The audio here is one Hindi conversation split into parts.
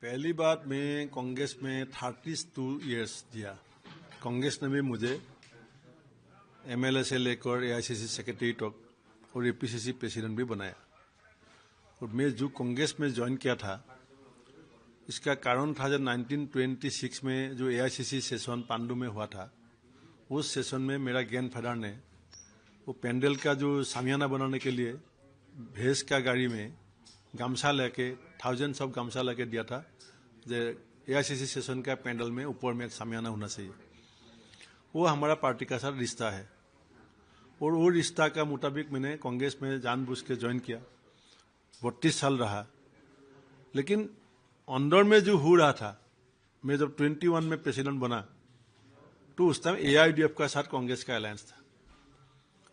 पहली बात मैं कांग्रेस में 32 इयर्स दिया। कांग्रेस ने भी मुझे एमएलए से लेकर एआईसीसी सेक्रेटरी तक और एपीसीसी प्रेसिडेंट भी बनाया। और मैं जो कांग्रेस में ज्वाइन किया था, इसका कारण था जब 1926 में जो एआईसीसी सेशन पांडु में हुआ था, उस सेशन में मेरा ग्रैंडफादर ने वो पेंडल का जो सामियाना बनाने के लिए भैंस का गाड़ी में गामछा लेके थाउजेंड्स ऑफ गामछा लेके दिया था। जो एआईसीसी सेशन का पेंडल में ऊपर में एक सामियाना होना चाहिए। वो हमारा पार्टी का साथ रिश्ता है और वो रिश्ता का मुताबिक मैंने कांग्रेस में जानबूझ के ज्वाइन किया। 32 साल रहा, लेकिन अंदर में जो हो रहा था, मैं जब 21 में प्रेसिडेंट बना तो उस टाइम एआईयूडीएफ का साथ कांग्रेस का अलायंस था।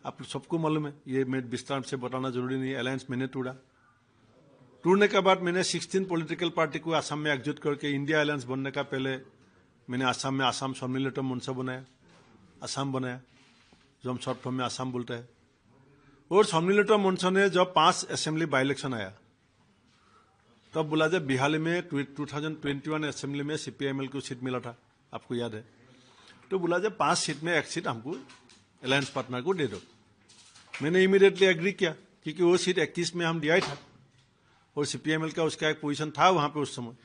आप सबको मालूम है, ये मैं विस्तार से बताना जरूरी नहीं है। अलायंस मैंने टूटने के बाद मैंने 16 पॉलिटिकल पार्टी को असम में एकजुट करके इंडिया अलायंस बनने का पहले मैंने असम में असम सम्मिलित मंच बनाया, असम बनाया, जो हम शॉर्ट फॉर्म में असम बोलते हैं। और सम्मिलित मंच ने जब 5 असेंबली बाई इलेक्शन आया, तब बोला जब बिहार में 2021 असेंबली में सीपीआईएमएल को सीट मिला था, आपको याद है। तो बोला जब 5 सीट में 1 सीट हमको अलायंस पार्टनर को दे दो। मैंने इमीडिएटली एग्री किया, क्योंकि वो सीट 21 में हम दिया ही था और सीपीएमएल का उसका एक पोजीशन था वहां पे उस समय।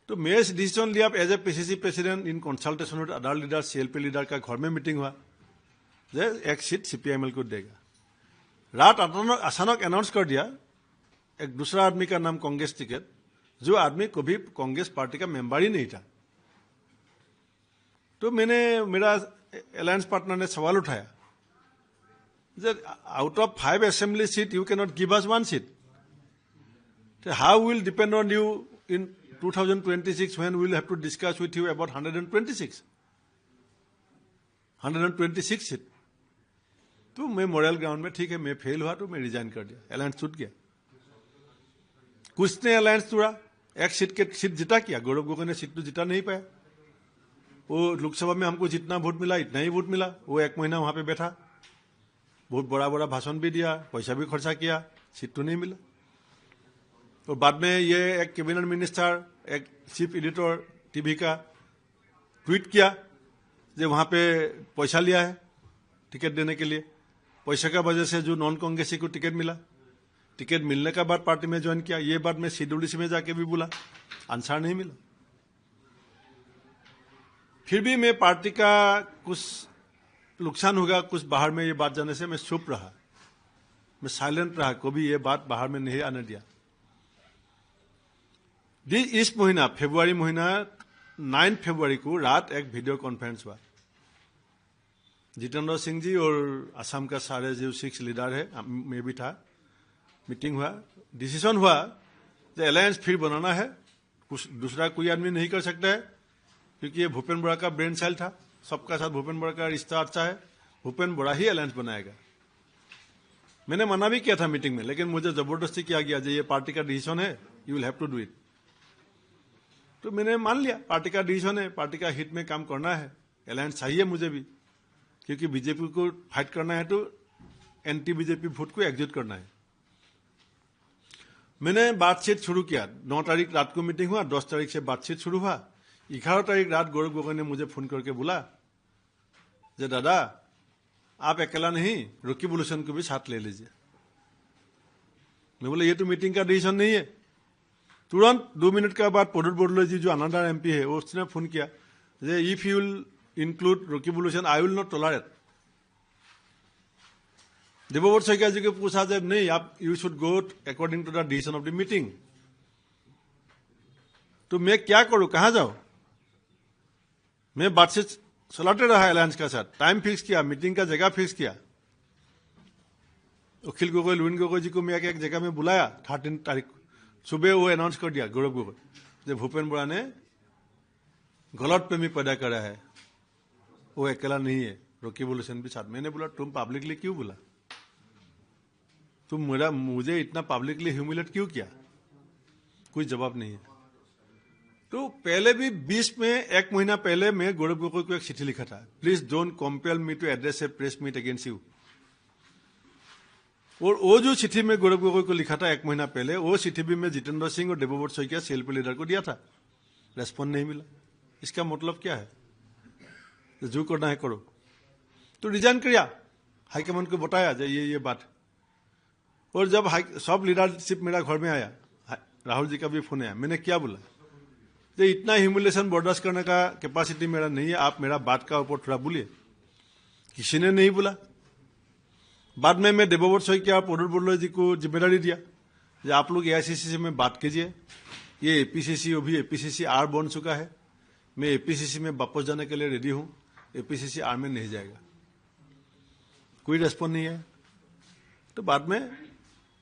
तो मैं डिसीजन लिया as a PCC president in consultation with other leader, CLP leader का घर में मीटिंग हुआ, जे 1 सीट सीपीएमएल को देगा। रात अचानक अनाउंस कर दिया एक दूसरा आदमी का नाम कांग्रेस टिकट, जो आदमी कभी कांग्रेस पार्टी का मेंबर ही नहीं था। तो मेरा अलायंस पार्टनर ने सवाल उठाया, out of 5 assembly seat you can not give us 1 seat. How will depend on you in 2026 when we will have to discuss with you about 126 seat. तो मैं मोरल ग्राउंड में ठीक है, मैं फेल हुआ तो मैं रिजाइन कर दिया, अलायंस छूट गया। कुछ ने अलायंस तोड़ा, 1 सीट जिता किया। गौरव गोगोई ने सीट तो जिता नहीं पाया। वो लोकसभा में हमको जितना वोट मिला इतना ही वोट मिला। वो 1 महीना वहां पे बैठा, बहुत बड़ा भाषण भी दिया, पैसा भी खर्चा किया, सीट तो नहीं मिला। और बाद में ये एक कैबिनेट मिनिस्टर, एक चीफ एडिटर टीवी का ट्वीट किया जो वहां पे पैसा लिया है टिकट देने के लिए। पैसे का वजह से जो नॉन कांग्रेसी को टिकट मिला, टिकट मिलने के बाद पार्टी में ज्वाइन किया। ये बात मैं सीडब्ल्यूसी में जाके भी बोला, आंसर नहीं मिला। फिर भी मैं पार्टी का कुछ नुकसान होगा कुछ बाहर में ये बात जाने से मैं चुप रहा, मैं साइलेंट रहा, कभी ये बात बाहर में नहीं आने दिया। इस महीना फरवरी महीना 9 फरवरी को रात एक वीडियो कॉन्फ्रेंस हुआ। जितेंद्र सिंह जी और असम का सारे जो 6 लीडर है, मैं भी था, मीटिंग हुआ, डिसीजन हुआ कि अलायंस फिर बनाना है। कुछ दूसरा कोई आदमी नहीं कर सकता है, क्योंकि ये भूपेन बोरा का ब्रेन सेल था। सबका साथ भूपेन बोरा का रिश्ता अच्छा है, भूपेन बोरा ही अलायंस बनाएगा। मैंने मना भी किया था मीटिंग में, लेकिन मुझे जबरदस्ती किया गया, ये पार्टी का डिसीजन है, you will have to do it. तो मैंने मान लिया, पार्टी का डिसीजन है, पार्टी का हित में काम करना है, अलायंस चाहिए मुझे भी, क्योंकि बीजेपी को फाइट करना है तो एंटी बीजेपी वोट को एग्जिट करना है। मैंने बातचीत शुरू किया। 9 तारीख रात को मीटिंग हुआ, 10 तारीख से बातचीत शुरू हुआ। 11 तारीख रात गौरव गोगोई ने मुझे फोन करके बोला, जे दादा आप अकेला नहीं, रकीब उल हुसैन को भी साथ ले लीजिए। मैं बोला ये तो मीटिंग का डिसीजन नहीं है। तुरंत 2 मिनट के बाद प्रदुल बड़ोले जी जो अनदर एमपी है, उसने फोन किया, जे if you will include Rakibul Hussain I will not tolerate. Debabrata Saikia ji को पूछा जब नहीं, आप you should go according to the decision of the meeting. तो मैं क्या करूं, कहां जाऊं? मैं बातचीत चलाते रहा अलायंस का साथ, टाइम फिक्स किया, मीटिंग का जगह फिक्स किया। अखिल गोगोई, लुइन गोगोई जी को मैं एक जगह में बुलाया। 13 तारीख को सुबह वो अनाउंस कर दिया गौरव गोगोई, जब भूपेन बोरा ने गलत प्रेमी पैदा करा है, वो अकेला नहीं है, रकीब उल हुसैन भी साथ। मैंने बोला तुम पब्लिकली क्यों बोला, तुम मुझे इतना पब्लिकली ह्यूमिलेट क्यों किया? कोई जवाब नहीं है। तो पहले भी 20 में 1 महीना पहले मैं गौरव गोगोई को एक चिट्ठी लिखा था, please don't compel me to address a press meet against you. और वो जो चिट्ठी में गौरव गोगोई को लिखा था 1 महीना पहले, वो चिट्ठी भी मैं जितेंद्र सिंह और देवव्रत शइकिया सीएलपी लीडर को दिया था, रेस्पॉन्ड नहीं मिला। इसका मतलब क्या है? तो जो करना है करो। तो रिजाइन किया, हाईकमान को बताया ये बात। और जब सब लीडरशिप मेरा घर में आया, राहुल जी का भी फोन आया, मैंने क्या बोला, जो इतना ह्यूमिलेशन बर्दाश्त करने का कैपेसिटी मेरा नहीं है, आप मेरा बात का ऊपर थोड़ा बोलिए। किसी ने नहीं बोला। बाद में मैं देवव्रत शइकिया और प्रदुल बड़ोले जी को जिम्मेदारी दिया कि आप लोग एआईसीसी से में बात कीजिए, ये एपीसीसी अभी एपीसीसी आर बन चुका है, मैं एपीसीसी में वापस जाने के लिए रेडी हूं, एपीसीसी आर में नहीं जाएगा। कोई रेस्पॉन्ड नहीं है। तो बाद में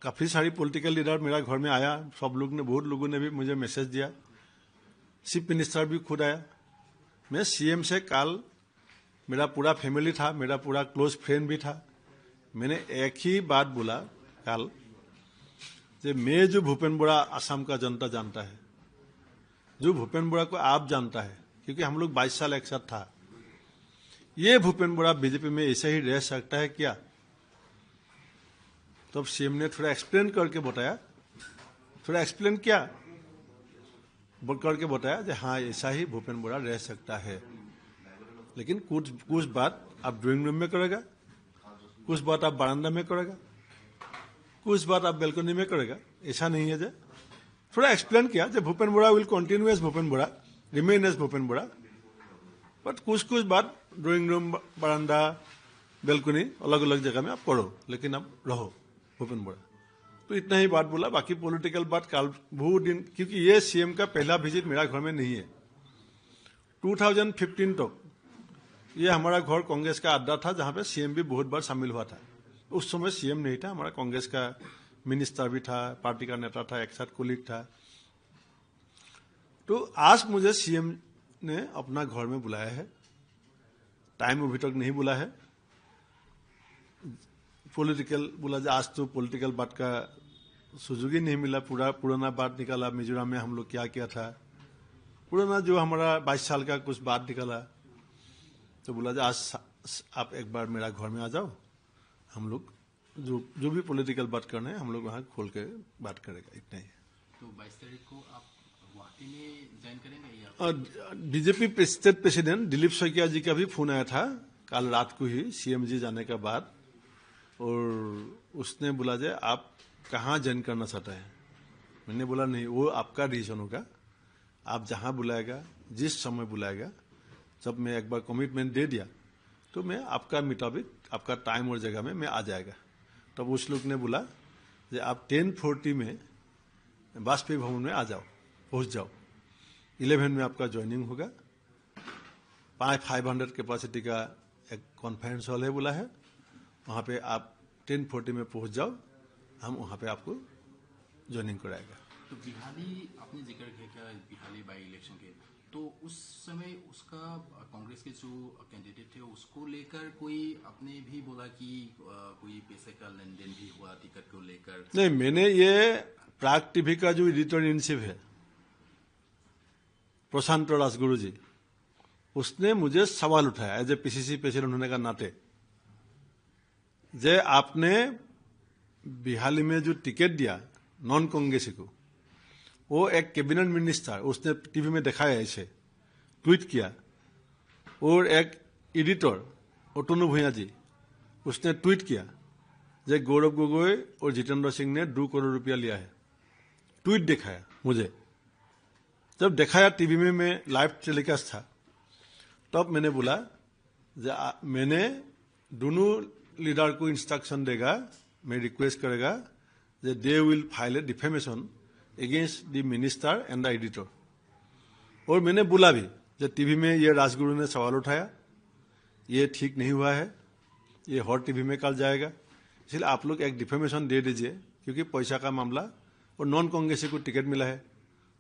काफी सारी पॉलिटिकल लीडर मेरा घर में आया, सब लोग ने, बहुत लोगों ने भी मुझे मैसेज दिया, चीफ मिनिस्टर भी खुद आया। मैं सीएम से कल, मेरा पूरा फैमिली था, मेरा पूरा क्लोज फ्रेंड भी था, मैंने एक ही बात बोला कल, कि मैं जो भूपेन बोरा असम का जनता जानता है, जो भूपेन बोरा को आप जानता है, क्योंकि हम लोग 22 साल एक साथ था, ये भूपेन बोरा बीजेपी में ऐसे ही रह सकता है क्या? तो सीएम ने थोड़ा एक्सप्लेन करके बताया, थोड़ा एक्सप्लेन किया करके बताया कि हाँ ऐसा ही भूपेन बोरा रह सकता है, लेकिन कुछ बात आप ड्राइंग रूम में करेगा, कुछ बात आप बरामदा में करेगा, कुछ बात आप बेलकनी में करेगा। ऐसा नहीं है। जो थोड़ा एक्सप्लेन किया कि Bhupen Borah will continue as Bhupen Borah, remain as Bhupen Borah, but कुछ बात ड्राइंग रूम, बरामदा, बेलकनी अलग अलग जगह में आप करो, लेकिन आप रहो भूपेन बोरा। तो इतना ही बात बोला। बाकी पॉलिटिकल बात कल बहुत दिन, क्योंकि ये सीएम का पहला विजिट मेरा घर में नहीं है। 2015 तक ये हमारा घर कांग्रेस का अड्डा था, जहां पे सीएम भी बहुत बार शामिल हुआ था। उस समय सीएम नहीं था, हमारा कांग्रेस का मिनिस्टर भी था, पार्टी का नेता था, एक साथ कोलीग था। तो आज मुझे सीएम ने अपना घर में बुलाया है, टाइम अभी तक नहीं बुला है। पॉलिटिकल बोला, आज तो पॉलिटिकल बात का सुजोग ही नहीं मिला, पूरा पुराना बात निकाला, मिजोरम में हम लोग क्या किया था, पुराना जो हमारा 22 साल का कुछ बात निकाला। तो बोला आज आप एक बार मेरा घर में आ जाओ, हम लोग जो भी पॉलिटिकल बात करना है हम लोग वहाँ खोल के बात करेगा, इतना ही। तो 22 तारीख को आप गुवाहाटी में ज्वाइन करेंगे या? BJP state president Dilip Saikia ji का भी फोन आया था कल रात को ही, सीएम जी जाने के बाद, और उसने बोला जे आप कहाँ ज्वाइन करना चाहते हैं। मैंने बोला नहीं, वो आपका डिसीजन होगा, आप जहाँ बुलाएगा, जिस समय बुलाएगा। जब मैं एक बार कमिटमेंट दे दिया तो मैं आपका मुताबिक, आपका टाइम और जगह में मैं आ जाएगा। तब उस लोग ने बोला कि आप 10:40 में वाजपेयी भवन में आ जाओ, पहुंच जाओ, 11 में आपका ज्वाइनिंग होगा। 500 कैपेसिटी का एक कॉन्फ्रेंस हॉल है बोला है, वहाँ पे आप 10:40 में पहुंच जाओ, हम वहाँ पे आपको ज्वाइनिंग कराएगा। तो बिहाली आपने जिक्र किया, बिहाली बाई इलेक्शन के, तो उस समय उसका कांग्रेस के जो कैंडिडेट थे उसको लेकर कोई आपने भी बोला कि कोई पैसे का लेन देन भी हुआ टिकट को लेकर? नहीं, मैंने ये प्राग टीवी का जो एडिटर इन चीफ है प्रशांत राजगुरु जी, उसने मुझे सवाल उठाया एज ए पीसीसी प्रेसिडेंट होने का नाते, जे आपने बिहाली में जो टिकट दिया नॉन कांग्रेसी को, वो एक कैबिनेट मिनिस्टर, उसने टीवी में दिखाया, ऐसे ट्वीट किया, और एक एडिटर अतनु भूया जी, उसने ट्वीट किया जे गौरव गोगोई और जितेंद्र सिंह ने 2 करोड़ रुपया लिया है। ट्वीट दिखाया मुझे। जब दिखाया टीवी में, मैं लाइव टेलीकास्ट था, तब मैंने बोला मैंने दोनों लीडर को इंस्ट्रक्शन देगा, मैं रिक्वेस्ट करेगा जे they will file a defamation against the minister and the editor. और मैंने बोला भी जब टीवी में ये राजगुरु ने सवाल उठाया, ये ठीक नहीं हुआ है, ये हर टीवी में कल जाएगा, इसलिए आप लोग एक डिफेमेशन दे दीजिए, क्योंकि पैसा का मामला, और नॉन कांग्रेसी को टिकट मिला है,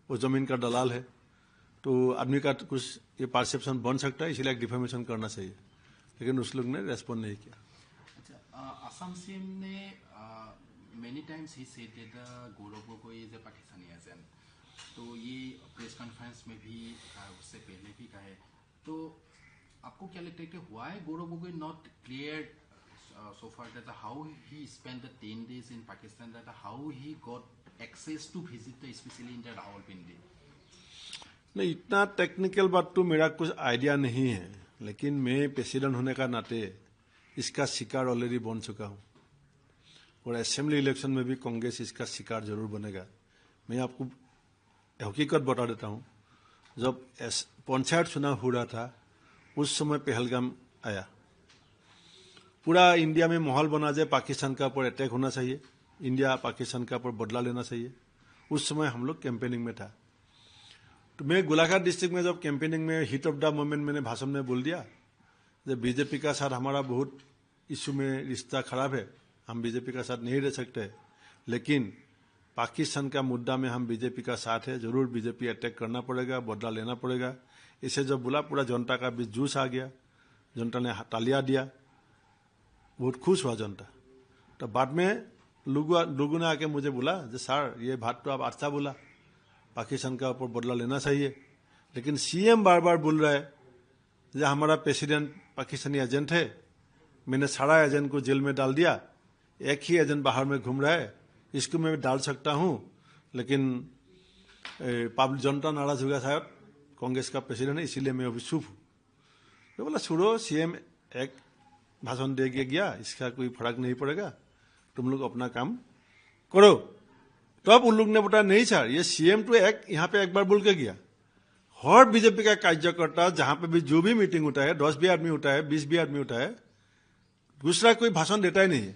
वो जमीन का दलाल है, तो आदमी का कुछ ये परसेप्शन बन सकता है, इसलिए एक डिफेमेशन करना चाहिए। लेकिन उस लोग ने रेस्पॉन्ड नहीं किया। अच्छा, आसाम सीएम ने many times he said that Gaurav Gogoi is a Pakistani agent, तो ये प्रेस कॉन्फ्रेंस में भी उससे पहले भी कहा है। तो आपको क्या लगता है कि why Gaurav Gogoi not clear so far that how he spent the 10 days in Pakistan, that how he got access to visit, especially in the Rawalpindi. नहीं, इतना टेक्निकल बात तो मेरा कुछ आइडिया नहीं है, लेकिन मैं प्रेसिडेंट होने का नाते इसका शिकार ऑलरेडी बन चुका हूं, और असेंबली इलेक्शन में भी कांग्रेस इसका शिकार जरूर बनेगा। मैं आपको हकीकत बता देता हूं, जब पंचायत चुनाव हो रहा था उस समय पहलगाम आया, पूरा इंडिया में माहौल बना जाए पाकिस्तान का ऊपर अटैक होना चाहिए, इंडिया पाकिस्तान का ऊपर बदला लेना चाहिए। उस समय हम लोग कैंपेनिंग में था। तो मैं गोलाघाट डिस्ट्रिक्ट में जब कैंपेनिंग में हिट ऑफ द मोमेंट मैंने भाषण में बोल दिया, जब बीजेपी का साथ हमारा बहुत इशू में रिश्ता खराब है, हम बीजेपी का साथ नहीं रह सकते, लेकिन पाकिस्तान का मुद्दा में हम बीजेपी का साथ है, जरूर बीजेपी अटैक करना पड़ेगा, बदला लेना पड़ेगा। इसे जब बोला, पूरा जनता का बीच जूस आ गया, जनता ने तालियां दिया, बहुत खुश हुआ जनता। तो बाद में लोगों ने आके मुझे बोला, सर ये बात तो आप अच्छा बोला, पाकिस्तान का ऊपर बदला लेना चाहिए, लेकिन सीएम बार बार बोल रहा है जो हमारा प्रेसिडेंट पाकिस्तानी एजेंट है, मैंने सारा एजेंट को जेल में डाल दिया, एक ही एजेंट बाहर में घूम रहा है, इसको मैं डाल सकता हूं, लेकिन पब्लिक जनता नाराज होगा शायद, कांग्रेस का प्रेसिडेंट है, इसीलिए मैं अभी चुप हूं। तो बोला छोड़ो, सीएम एक भाषण दे के गया, इसका कोई फर्क नहीं पड़ेगा, तुम लोग अपना काम करो। तो अब उन लोग ने बताया नहीं सर, ये सीएम तो यहाँ पे एक बार बोल के गया, हर बीजेपी का कार्यकर्ता जहां पे भी जो भी मीटिंग होता है, 10 भी आदमी होता है, 20 भी आदमी होता है, दूसरा कोई भाषण देता ही नहीं है।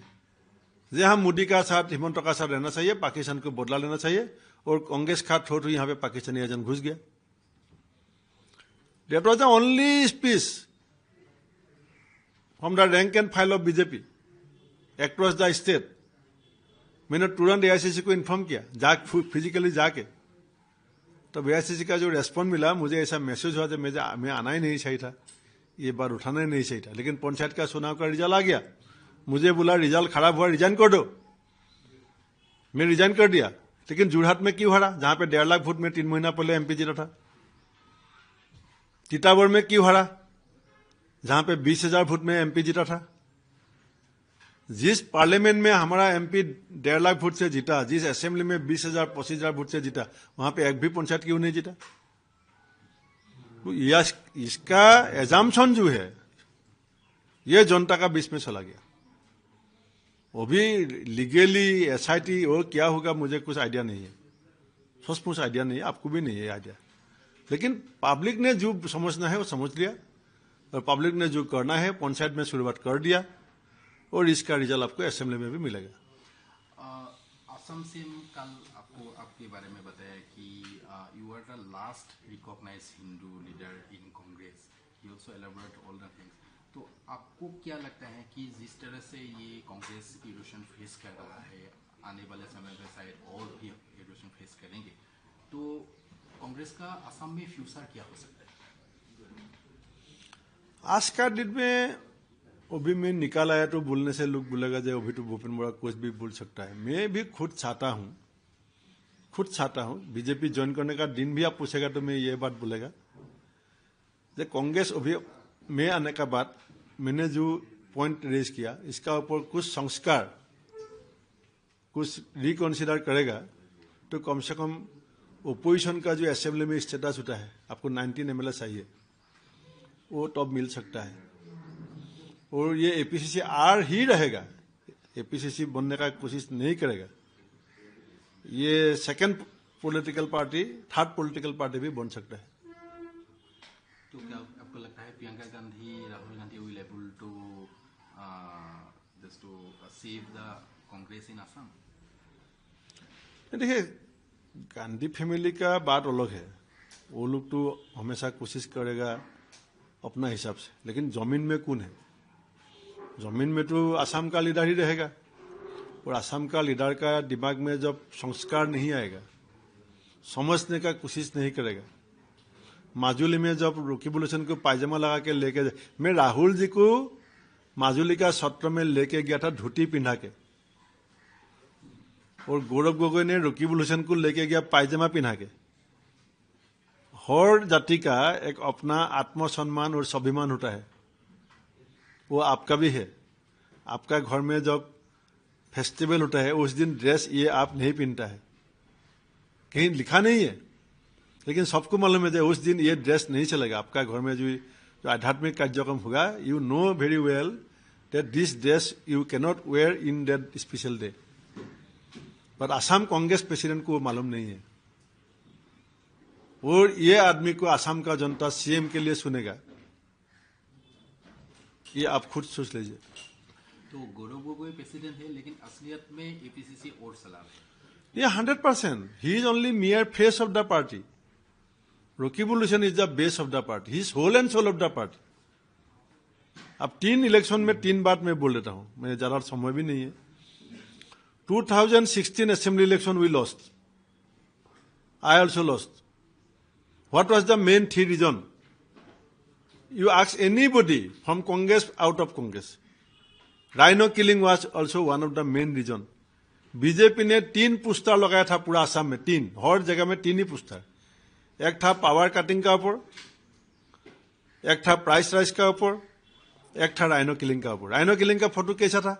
जे हम मोदी का साथ, हिमंत का साथ रहना चाहिए, पाकिस्तान को बदला लेना चाहिए, और कांग्रेस का थ्रू यहाँ पे पाकिस्तानी एजेंट घुस गया। That was the only speech from the rank and file of BJP across the state. मैंने तुरंत एआईसीसी को इन्फॉर्म किया, फिजिकली जाके। तब एआईसीसी का जो रेस्पॉन्स मिला, मुझे ऐसा मैसेज हुआ, मैं आना ही नहीं चाहिए था, ये बार उठाना ही नहीं चाहिए था, लेकिन पंचायत का चुनाव का रिजल्ट आ गया, मुझे बोला रिजल्ट खराब हुआ, रिजाइन कर दो। मैं रिजाइन कर दिया, लेकिन जोरहाट में क्यों हारा, जहां पे 1.5 लाख वोट में 3 महीना पहले एमपी जीता था। टीटागढ़ में क्यों हारा, जहां पे 20,000 वोट में एमपी जीता था। जिस पार्लियामेंट में हमारा एमपी 1.5 लाख वोट से जीता, जिस असेंबली में 20,000 25,000 वोट से जीता, वहां पे एक भी पंचायत क्यों नहीं जीता। इसका एजम्पशन जो है, ये जनता का बीच में चला गया। अभी लीगली एसआईटी और क्या होगा, मुझे कुछ आइडिया नहीं है, सचमुच आइडिया नहीं है, आपको भी नहीं है आइडिया। लेकिन पब्लिक ने जो समझना है वो समझ लिया, और पब्लिक ने जो करना है पंचायत में शुरुआत कर दिया, और इसका रिजल्ट आपको असेंबली में भी मिलेगा। असम से कल आपको आपके बारे में बताया कि you are the last recognised Hindu leader in Congress, he also elaborate all the things. तो आपको क्या लगता है कि जिस तरह से ये कांग्रेस इरोशन फेस कर रहा है, आने वाले समय में शायद और भी इरोशन फेस करेंगे, तो कांग्रेस का असम में फ्यूचर क्या हो सकता है। आज का दिन में अभी मैं निकाल आया तो बोलने से लोग बोलेगा जो अभी तो भूपेन बोरा कुछ भी बोल सकता है। मैं भी खुद चाहता हूं बीजेपी ज्वाइन करने का दिन भी आप पूछेगा तो मैं ये बात बोलेगा, जो कांग्रेस अभी मैं आने का बाद मैंने जो पॉइंट रेज किया, इसका ऊपर कुछ संस्कार, कुछ रिकंसिडर करेगा, तो कम से कम ओपोजिशन का जो असेंबली में स्टेटस होता है, आपको 19 एमएलए चाहिए, वो तब मिल सकता है। और ये एपीसीसी आर ही रहेगा, एपीसीसी बनने का कोशिश नहीं करेगा। ये second political party, third political party भी बन सकता है। तो क्या आपको लगता है Priyanka Gandhi, Rahul Gandhi will able to just to save the Congress in Assam? देखिए, गांधी फैमिली का बात अलग है, वो लोग तो हमेशा कोशिश करेगा अपना हिसाब से, लेकिन जमीन में कौन है? जमीन में तो असम का लीडर ही रहेगा, और असम का लीडर का दिमाग में जब संस्कार नहीं आएगा, समझने का कोशिश नहीं करेगा। माजुली में जब रकीबुल को पायजामा लगा के लेके, मैं राहुल जी को माजुली का सत्र में लेके गया था धोती पिन्हा के, और गौरव गोगोई ने रकीबुल को लेके गया पायजामा पिन्हा के। हर जाति का एक अपना आत्मसम्मान और स्वाभिमान होता है, वो आपका भी है। आपका घर में जब फेस्टिवल होता है उस दिन ड्रेस ये आप नहीं पहनता है, कहीं लिखा नहीं है, लेकिन सबको मालूम है कि उस दिन ये ड्रेस नहीं चलेगा। आपका घर में जो आध्यात्मिक कार्यक्रम होगा, you know very well that this dress you cannot wear in that special day. पर असम कांग्रेस प्रेसिडेंट को वो मालूम नहीं है, और ये आदमी को असम का जनता सीएम के लिए सुनेगा, ये आप खुद सोच लीजिए। तो गौरव गोगोई प्रेसिडेंट है, लेकिन असलियत में एपीसीसी और चला रहे हैं। Yeah, 100%. He is only mere face of the party. Rokibulation is the base of the party. He is whole and soul of the party. अब 3 इलेक्शन में 3 बात मैं बोल देता हूं, मेरे ज्यादा समय भी नहीं है। 2016 assembly election we lost, I also lost. What was the main 3 reason? You ask anybody from Congress, out of Congress. Rhino killing was also one of the main reason. BJP ने 3 पोस्टर लगाया था पूरा असम में, 3, हर जगह में 3 ही पोस्टर। एक था पावर कटिंग का ऊपर, एक था प्राइस राइज का ऊपर, एक था राइनो किलिंग का ऊपर। राइनो किलिंग का फोटो कैसा था?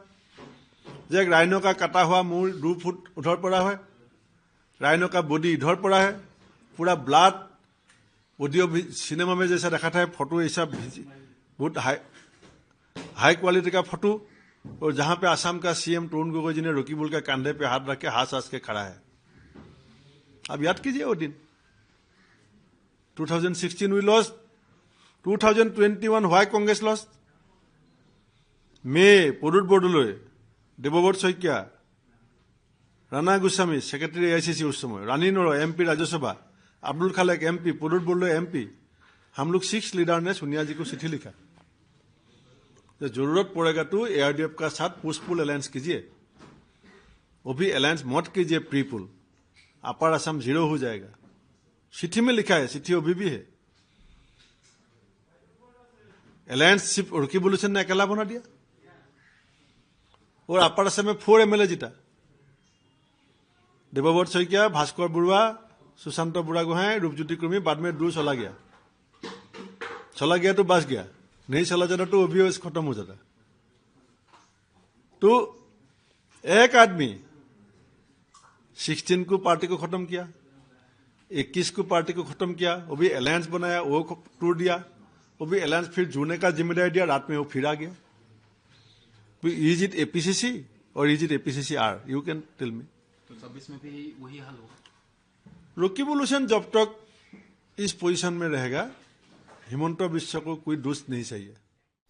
जो एक राइनो का कटा हुआ मुंह 2 फुट उधर पड़ा है, राइनो का बॉडी इधर पड़ा है, पूरा ब्लड, ऑडियो सिनेमा में जैसा देखा था फोटो, ऐसा बहुत हाई क्वालिटी का फोटो। और जहां पे असम का सीएम तरुण गोगोई जी ने रोकीबुल के कंधे पे हाथ रख के हंस के खड़ा है। अब याद कीजिए वो दिन 2016 we lost, 2021 why Congress lost? Me Prodyut Bordoloi, Debabrata Saikia, Rana Goswami secretary AICC उस समय, Rani Narah MP Rajya Sabha, Abdul Khaleque MP, Prodyut Bordoloi MP, हम लोग 6 लीडर ने सोनिया जी को चिट्ठी लिखा, जरूरत पड़ेगा तो एआरडीएफ का साथ पुश पुल अलायंस कीजिए, वो भी अलायंस मत कीजिए प्री पुल, अपर असम 0 हो जाएगा। चिट्ठी में लिखा है, चिट्ठी अभी भी है। अलायंस सिर्फ रोकीबुलेशन ने अकेला बना दिया, और अपर असम में 4 एमएलए जीता, देवव्रत शइकिया, भास्कर बरुआ, सुशांत बुढ़ागोहाई, रूपज्योति कुर्मी, बाद में 2 चला गया तो बच गया, नहीं चला जाता तो अभी खत्म हो जाता। तो एक आदमी 16 को पार्टी को खत्म किया, 21 को पार्टी को खत्म किया, वो भी अलायंस बनाया, वो तोड़ दिया, वो भी अलायंस फिर जुड़ने का जिम्मेदारी दिया, रात में वो फिर आ गया। इज इट एपीसीसी और is it APCC or? You can tell me. तो 26 में भी वही हाल होगा। रोकीबुलेशन जब तक इस पोजीशन में रहेगा, हिमंत बिश्व को कोई दोष नहीं चाहिए।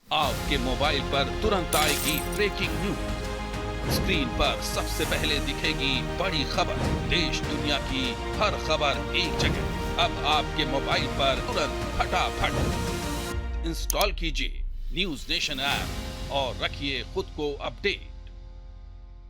आपके मोबाइल पर तुरंत आएगी ब्रेकिंग न्यूज, स्क्रीन पर सबसे पहले दिखेगी बड़ी खबर, देश दुनिया की हर खबर एक जगह। अब आपके मोबाइल पर तुरंत फटाफट इंस्टॉल कीजिए न्यूज नेशन ऐप और रखिए खुद को अपडेट।